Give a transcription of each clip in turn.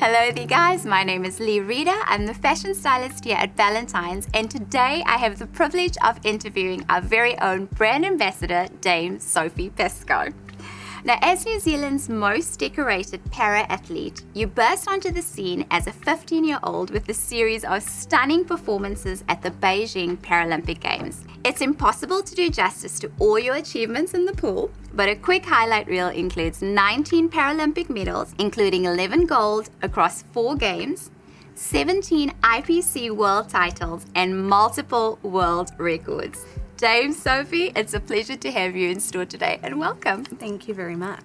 Hello there guys, my name is Lee Reeder. I'm the fashion stylist here at Ballantynes, and today I have the privilege of interviewing our very own brand ambassador, Dame Sophie Pascoe. Now, as New Zealand's most decorated para-athlete, you burst onto the scene as a 15-year-old with a series of stunning performances at the Beijing Paralympic Games. It's impossible to do justice to all your achievements in the pool, but a quick highlight reel includes 19 Paralympic medals, including 11 gold across 4 games, 17 IPC world titles, and multiple world records. Dame Sophie, it's a pleasure to have you in store today, and welcome. Thank you very much.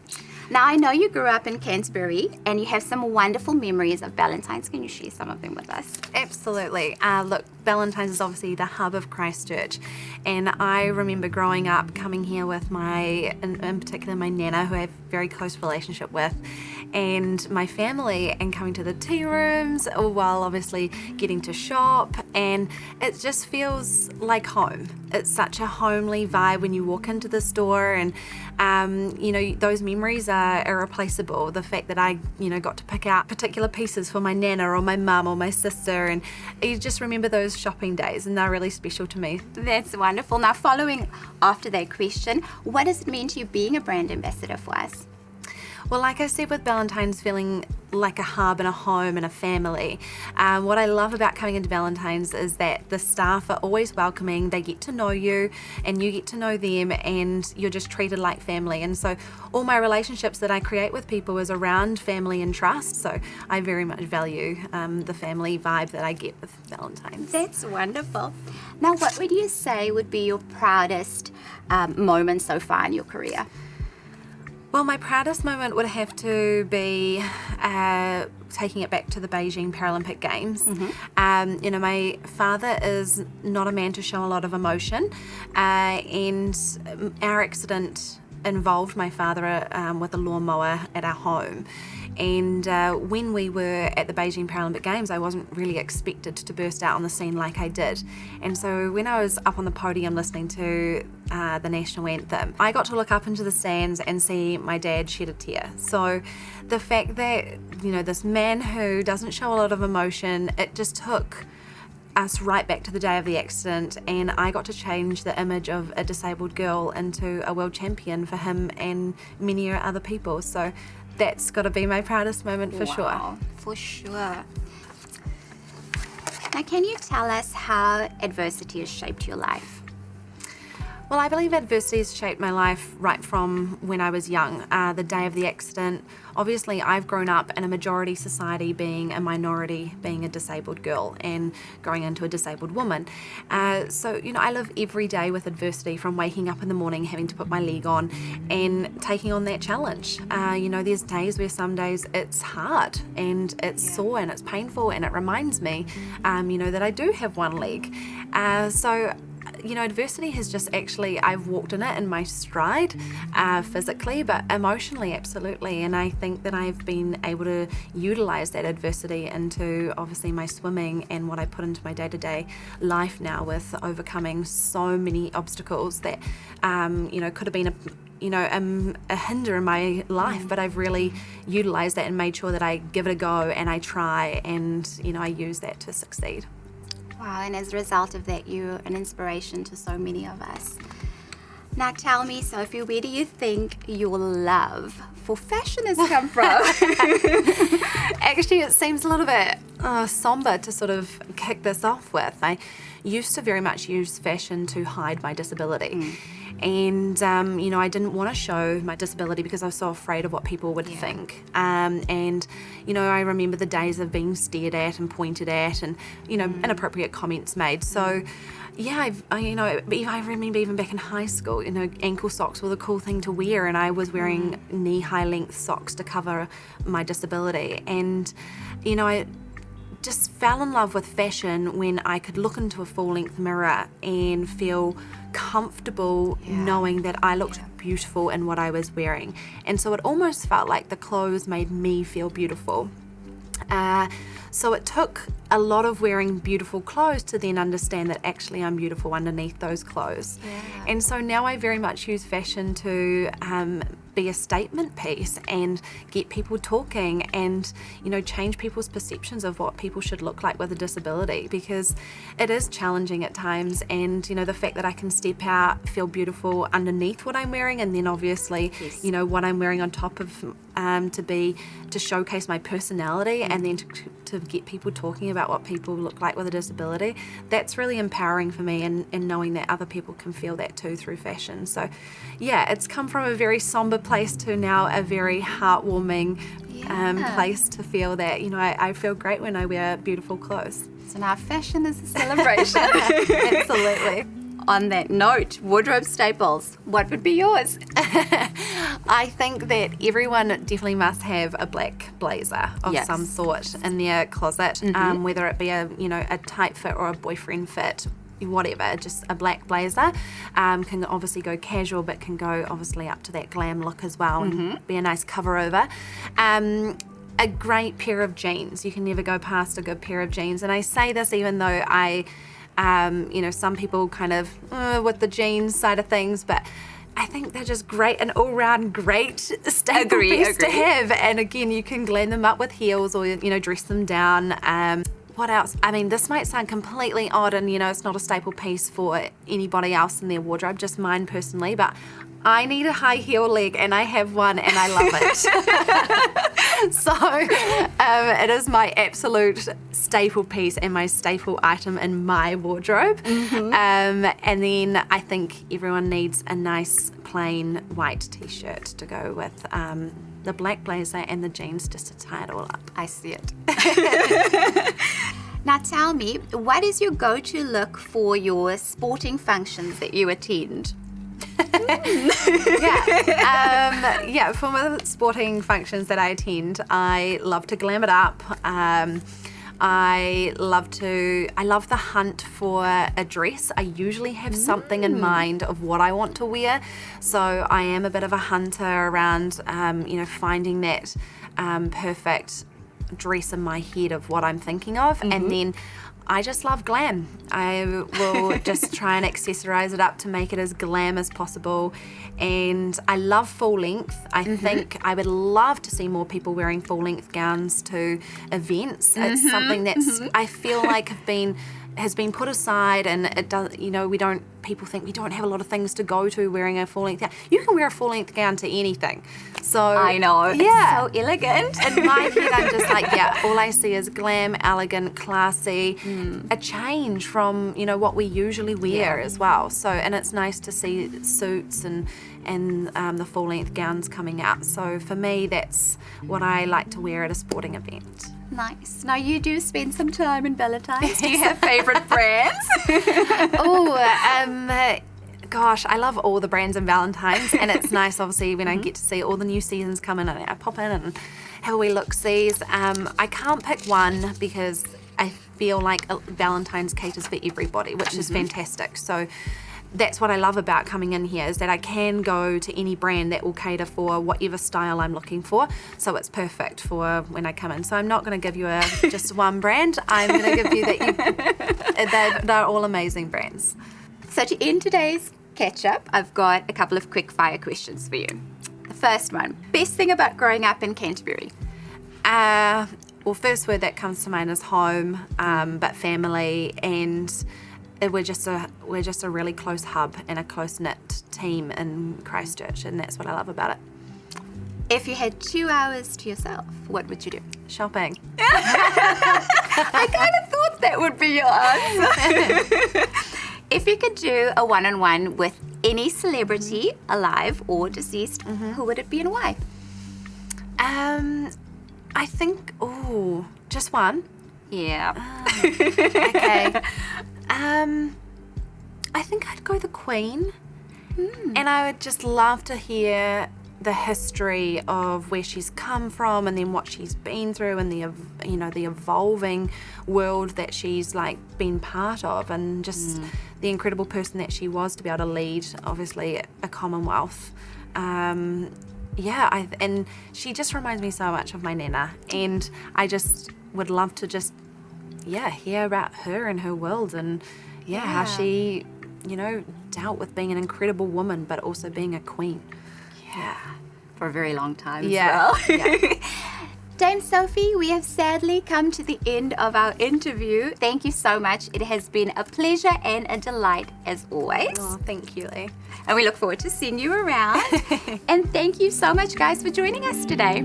Now, I know you grew up in Canterbury and you have some wonderful memories of Ballantynes. Can you share some of them with us? Absolutely. Look, Ballantynes is obviously the hub of Christchurch, and I remember growing up coming here with in particular my nana, who I have a very close relationship with, and my family, and coming to the tea rooms while obviously getting to shop, and it just feels like home. It's such a homely vibe when you walk into the store, and those memories are irreplaceable. The fact that I got to pick out particular pieces for my nana or my mum or my sister, and you just remember those shopping days, and they're really special to me. That's wonderful. Now, following after that question, what does it mean to you being a brand ambassador for us? Well, like I said, with Ballantynes feeling like a hub and a home and a family, what I love about coming into Ballantynes is that the staff are always welcoming. They get to know you and you get to know them, and you're just treated like family. And so all my relationships that I create with people is around family and trust. So I very much value the family vibe that I get with Ballantynes. That's wonderful. Now, what would you say would be your proudest moment so far in your career? Well, my proudest moment would have to be taking it back to the Beijing Paralympic Games. Mm-hmm. My father is not a man to show a lot of emotion, and our accident involved my father with a lawnmower at our home. And when we were at the Beijing Paralympic Games, I wasn't really expected to burst out on the scene like I did. And so when I was up on the podium listening to the national anthem, I got to look up into the stands and see my dad shed a tear. So the fact that, this man who doesn't show a lot of emotion, it just took us right back to the day of the accident, and I got to change the image of a disabled girl into a world champion for him and many other people. So that's got to be my proudest moment for sure. For sure. Now, can you tell us how adversity has shaped your life? Well, I believe adversity has shaped my life right from when I was young. The day of the accident, obviously I've grown up in a majority society being a minority, being a disabled girl and growing into a disabled woman. So I live every day with adversity, from waking up in the morning, having to put my leg on and taking on that challenge. There's days where some days it's hard and it's sore and it's painful, and it reminds me, that I do have one leg. Adversity has just I've walked in it in my stride, physically, but emotionally, absolutely. And I think that I've been able to utilize that adversity into obviously my swimming and what I put into my day-to-day life now, with overcoming so many obstacles that, could have been a hinder in my life, but I've really utilized that and made sure that I give it a go and I try, and, I use that to succeed. Wow, and as a result of that, you're an inspiration to so many of us. Now tell me, Sophie, where do you think your love for fashion has come from? Actually, it seems a little bit somber to sort of kick this off with. I used to very much use fashion to hide my disability. And, I didn't want to show my disability because I was so afraid of what people would think. I remember the days of being stared at and pointed at and, inappropriate comments made. So, I remember even back in high school, ankle socks were the cool thing to wear, and I was wearing knee-high length socks to cover my disability. And, I just fell in love with fashion when I could look into a full-length mirror and feel comfortable knowing that I looked beautiful in what I was wearing. And so it almost felt like the clothes made me feel beautiful. So it took a lot of wearing beautiful clothes to then understand that actually I'm beautiful underneath those clothes. And so now I very much use fashion to be a statement piece and get people talking and, change people's perceptions of what people should look like with a disability, because it is challenging at times. And, the fact that I can step out, feel beautiful underneath what I'm wearing, and then obviously, what I'm wearing on top of to showcase my personality, and then to get people talking about what people look like with a disability, that's really empowering for me, and knowing that other people can feel that too through fashion. So yeah, it's come from a very somber place to now a very heartwarming place to feel that, I feel great when I wear beautiful clothes. So now fashion is a celebration. Absolutely. On that note, wardrobe staples, what would be yours? I think that everyone definitely must have a black blazer of some sort in their closet, whether it be a tight fit or a boyfriend fit, whatever, just a black blazer. Can obviously go casual, but can go obviously up to that glam look as well, and be a nice cover over. A great pair of jeans. You can never go past a good pair of jeans. And I say this even though some people kind of with the jeans side of things, but I think they're just great, an all-round great staple piece to have. And again, you can glam them up with heels or, dress them down. What else? I mean, this might sound completely odd, and, it's not a staple piece for anybody else in their wardrobe, just mine personally, but I need a high heel leg, and I have one, and I love it. So it is my absolute staple piece and my staple item in my wardrobe. And then I think everyone needs a nice plain white t-shirt to go with the black blazer and the jeans, just to tie it all up. I see it. Now tell me, what is your go-to look for your sporting functions that you attend? For my sporting functions that I attend, I love to glam it up. I love the hunt for a dress. I usually have something in mind of what I want to wear, so I am a bit of a hunter around finding that perfect dress in my head of what I'm thinking of, and then I just love glam. I will just try and accessorize it up to make it as glam as possible. And I love full length. I think I would love to see more people wearing full length gowns to events. It's something that's, I feel like has been put aside, and it does, people think we don't have a lot of things to go to wearing a full length gown. You can wear a full length gown to anything. So I know, it's so elegant. In my head, I'm just like, all I see is glam, elegant, classy, a change from, what we usually wear as well. So, and it's nice to see suits and the full length gowns coming out. So for me, that's what I like to wear at a sporting event. Nice. Now you do spend some time in Ballantynes. Do you have favourite brands? Gosh, I love all the brands in Ballantynes, and it's nice obviously when I get to see all the new seasons come in, and I pop in and have a wee look-sees. I can't pick one because I feel like Ballantynes caters for everybody, which is fantastic. So that's what I love about coming in here, is that I can go to any brand that will cater for whatever style I'm looking for. So it's perfect for when I come in. So I'm not going to give you just one brand. I'm going to give you that they're all amazing brands. So to end today's catch-up, I've got a couple of quick-fire questions for you. The first one, best thing about growing up in Canterbury? Well, first word that comes to mind is home, but family, and we're just a really close hub and a close-knit team in Christchurch, and that's what I love about it. If you had 2 hours to yourself, what would you do? Shopping. I kind of thought that would be your answer. If you could do a one-on-one with any celebrity, alive or deceased, who would it be and why? I think, just one? Yeah. Okay. I think I'd go the Queen, and I would just love to hear the history of where she's come from, and then what she's been through, and the evolving world that she's been part of, and just the incredible person that she was to be able to lead, obviously, a Commonwealth. And she just reminds me so much of my Nana, and I just would love to just hear about her and her world, and how she dealt with being an incredible woman but also being a queen. for a very long time Yeah. as well. Dame Sophie, we have sadly come to the end of our interview. Thank you so much. It has been a pleasure and a delight as always. Oh, thank you, Lee. And we look forward to seeing you around. And thank you so much, guys, for joining us today.